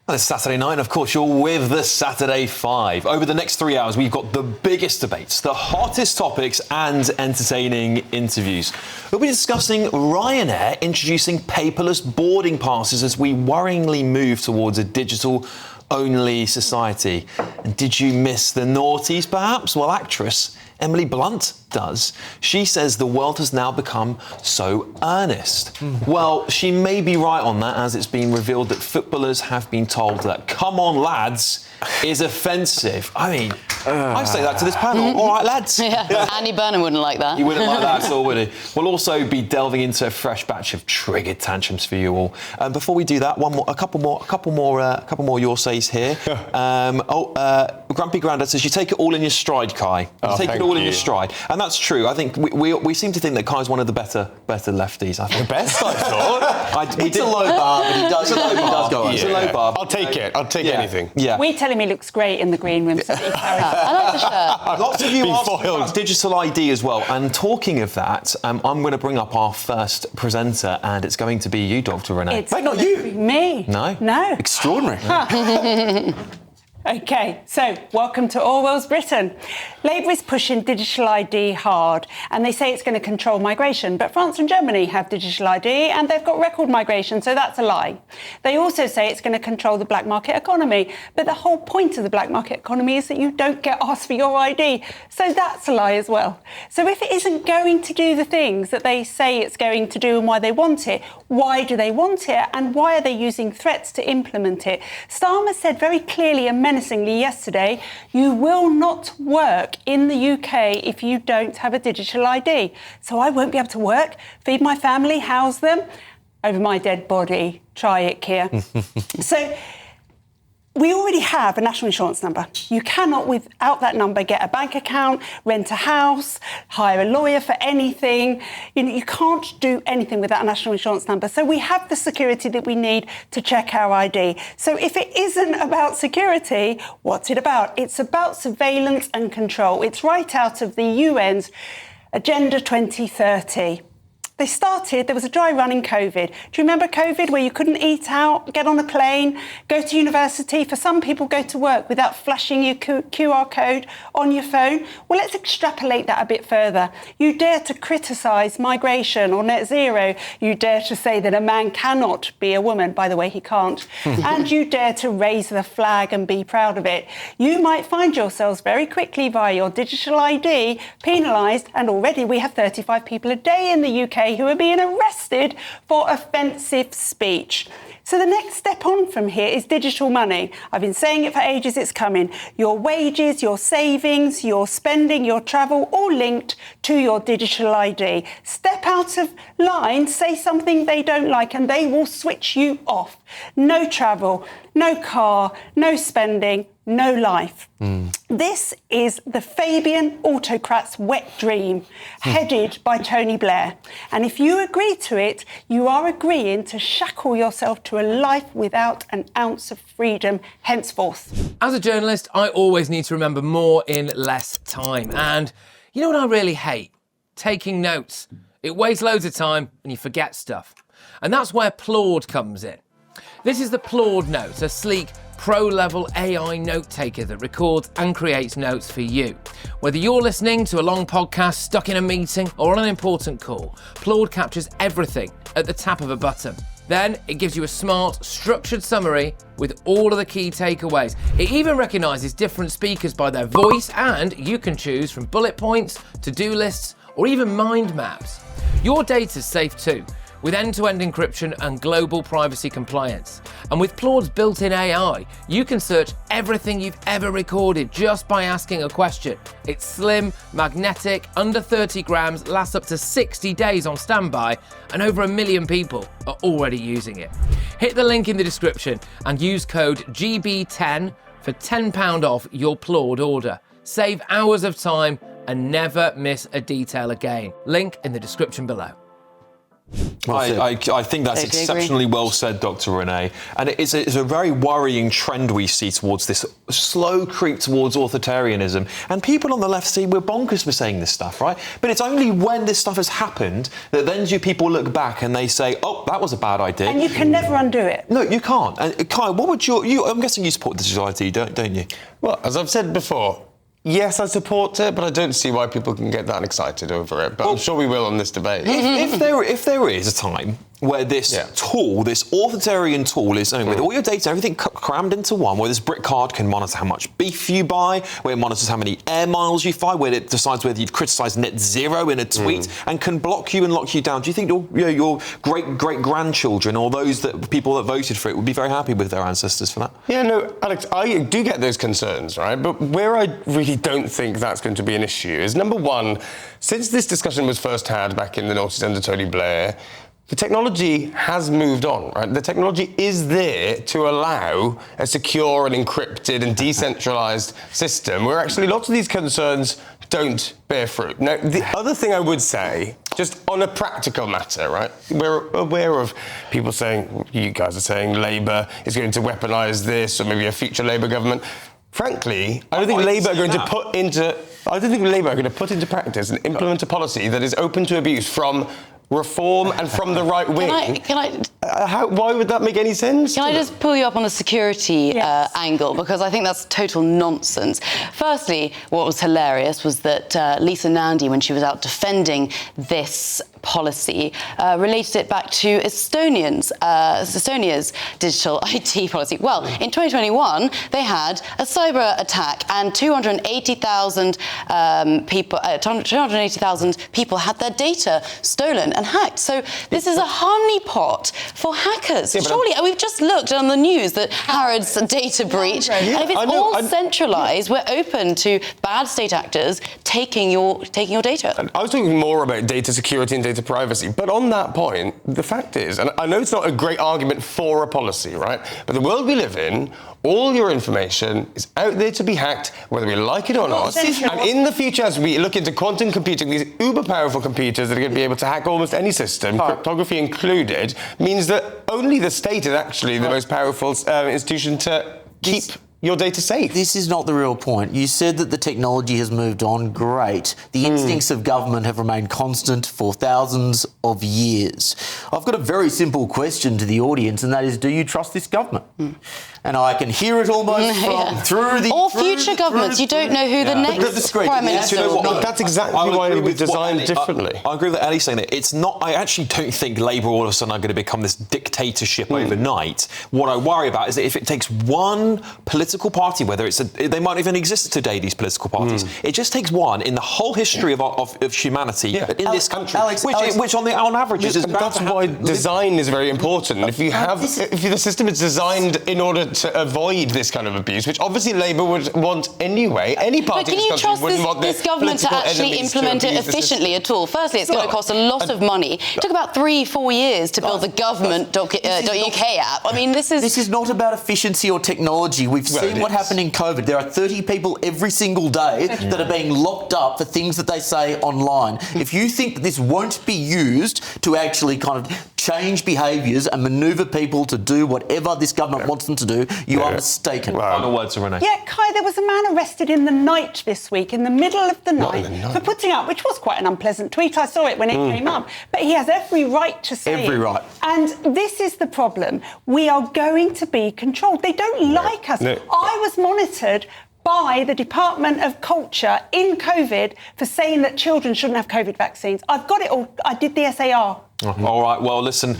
And it's Saturday night, and of course you're with the Saturday Five. Over the next 3 hours, we've got the biggest debates, the hottest topics, and entertaining interviews. We'll be discussing Ryanair introducing paperless boarding passes as we worryingly move towards a digital-only society. And did you miss the naughties, perhaps? Well, actress Emily Blunt does. She says the world has now become so earnest. Well, she may be right on that, as it's been revealed that footballers have been told that "come on, lads" is offensive. I mean, I say that to this panel. All right, lads. Yeah. Andy Burnham wouldn't like that. You wouldn't like that at all, would he? We'll also be delving into a fresh batch of triggered tantrums for you all. Before we do that, a couple more your says here. Grumpy Grandad says you take it all in your stride, Kai. You take it all in your stride, and that's true. I think we seem to think that Kai's one of the better lefties. I think the best, I thought. It's a low bar, but he does go on. It's a low bar. I'll take it. I'll take anything. Yeah. We tell him he looks great in the green room. So I like the shirt. Lots of you asked about digital ID as well. And talking of that, I'm going to bring up our first presenter, and it's going to be you, Dr. Renee. Wait, not you. Me. No. Extraordinary. OK, so welcome to Orwell's Britain. Labour is pushing digital ID hard, and they say it's going to control migration. But France and Germany have digital ID, and they've got record migration, so that's a lie. They also say it's going to control the black market economy. But the whole point of the black market economy is that you don't get asked for your ID. So that's a lie as well. So if it isn't going to do the things that they say it's going to do and why they want it, why do they want it? And why are they using threats to implement it? Starmer said very clearly and menacingly yesterday, you will not work in the UK if you don't have a digital ID. So I won't be able to work, feed my family, house them, over my dead body. Try it, Keir. So we already have a national insurance number. You cannot, without that number, get a bank account, rent a house, hire a lawyer for anything. You can't do anything without a national insurance number. So we have the security that we need to check our ID. So if it isn't about security, what's it about? It's about surveillance and control. It's right out of the UN's Agenda 2030. There was a dry run in COVID. Do you remember COVID, where you couldn't eat out, get on a plane, go to university? For some people, go to work without flashing your QR code on your phone. Well, let's extrapolate that a bit further. You dare to criticise migration or net zero. You dare to say that a man cannot be a woman. By the way, he can't. And you dare to raise the flag and be proud of it. You might find yourselves very quickly via your digital ID penalised, and already we have 35 people a day in the UK who are being arrested for offensive speech. So the next step on from here is digital money. I've been saying it for ages, it's coming. Your wages, your savings, your spending, your travel, all linked to your digital ID. Step out of line, say something they don't like, and they will switch you off. No travel, no car, no spending, no life. This is the Fabian autocrats' wet dream, headed by Tony Blair. And if you agree to it, you are agreeing to shackle yourself to a life without an ounce of freedom henceforth. As a journalist, I always need to remember more in less time. And you know what I really hate? Taking notes. It wastes loads of time and you forget stuff. And that's where Plord comes in. This is the Plord Note, a sleek, pro-level AI note-taker that records and creates notes for you. Whether you're listening to a long podcast, stuck in a meeting, or on an important call, Plord captures everything at the tap of a button. Then it gives you a smart, structured summary with all of the key takeaways. It even recognises different speakers by their voice, and you can choose from bullet points, to-do lists, or even mind maps. Your data's safe too, with end-to-end encryption and global privacy compliance. And with Plord's built-in AI, you can search everything you've ever recorded just by asking a question. It's slim, magnetic, under 30 grams, lasts up to 60 days on standby, and over 1 million people are already using it. Hit the link in the description and use code GB10 for £10 off your Plord order. Save hours of time and never miss a detail again. Link in the description below. I think that's Totally exceptionally well said, Dr. Renee. And it's a very worrying trend we see towards this slow creep towards authoritarianism. And people on the left say we're bonkers for saying this stuff, right? But it's only when this stuff has happened that then do people look back and they say, oh, that was a bad idea. And you can never undo it. No, you can't. And Kai, what would I'm guessing you support digital ID, don't you? Well, as I've said before, yes, I support it, but I don't see why people can get that excited over it. But I'm sure we will on this debate. If there is a time where this tool, this authoritarian tool, is with all your data, everything crammed into one, where this brick card can monitor how much beef you buy, where it monitors how many air miles you fly, where it decides whether you'd criticise net zero in a tweet, and can block you and lock you down. Do you think your great-great-grandchildren or people that voted for it would be very happy with their ancestors for that? Yeah, no, Alex, I do get those concerns, right? But where I really don't think that's going to be an issue is, number one, since this discussion was first had back in the noughties under Tony Blair, the technology has moved on, right? The technology is there to allow a secure and encrypted and decentralised system where actually lots of these concerns don't bear fruit. Now, the other thing I would say, just on a practical matter, right? We're aware of people saying, you guys are saying Labour is going to weaponise this, or maybe a future Labour government. Frankly, I don't think Labour are going to put into practice and implement a policy that is open to abuse from Reform and from the right wing. Why would that make any sense? Can I just pull you up on the security angle? Because I think that's total nonsense. Firstly, what was hilarious was that Lisa Nandy, when she was out defending this policy, related it back to Estonia's digital IT policy. Well, in 2021, they had a cyber attack and 280,000 people had their data stolen and hacked. So this is a honeypot for hackers. Surely, we've just looked on the news that Harrods data breach. And if it's all centralised, we're open to bad state actors taking your data. I was talking more about data security and data privacy, but on that point, the fact is, and I know it's not a great argument for a policy, right? But the world we live in, all your information is out there to be hacked, whether we like it or not. And in the future, as we look into quantum computing, these uber-powerful computers that are going to be able to hack almost any system, cryptography included, means that only the state is actually the most powerful institution to keep your data safe. This is not the real point. You said that the technology has moved on. Great. The instincts of government have remained constant for thousands of years. I've got a very simple question to the audience, and that is, do you trust this government? And I can hear it almost through the... Or future governments. You don't know who the next Prime Minister will be. That's exactly why it was designed differently. I agree with Ellie's saying that. It's not... I actually don't think Labour all of a sudden are going to become this dictatorship overnight. What I worry about is that if it takes one political party, whether it's they might even exist today, these political parties, it just takes one in the whole history of humanity in this country, which on average is... That's why design is very important. If the system is designed in order to avoid this kind of abuse, which obviously Labour would want anyway. Any party in this country wouldn't want this government to actually implement it efficiently at all? Firstly, it's going to cost a lot of money. It took about 3-4 years to build the government.uk app. I mean, this is not about efficiency or technology. We've seen what happened in COVID. There are 30 people every single day that are being locked up for things that they say online. If you think that this won't be used to actually kind of change behaviours and manoeuvre people to do whatever this government wants them to do, you are mistaken. Final words to Renee. Yeah, Kai, there was a man arrested in the night this week, in the middle of the night, for putting up, which was quite an unpleasant tweet. I saw it when it came up. But he has every right to say Every it. right. And this is the problem. We are going to be controlled. They don't like us. I was monitored by the Department of Culture in COVID for saying that children shouldn't have COVID vaccines. I've got it all. I did the SAR. All right, well, listen,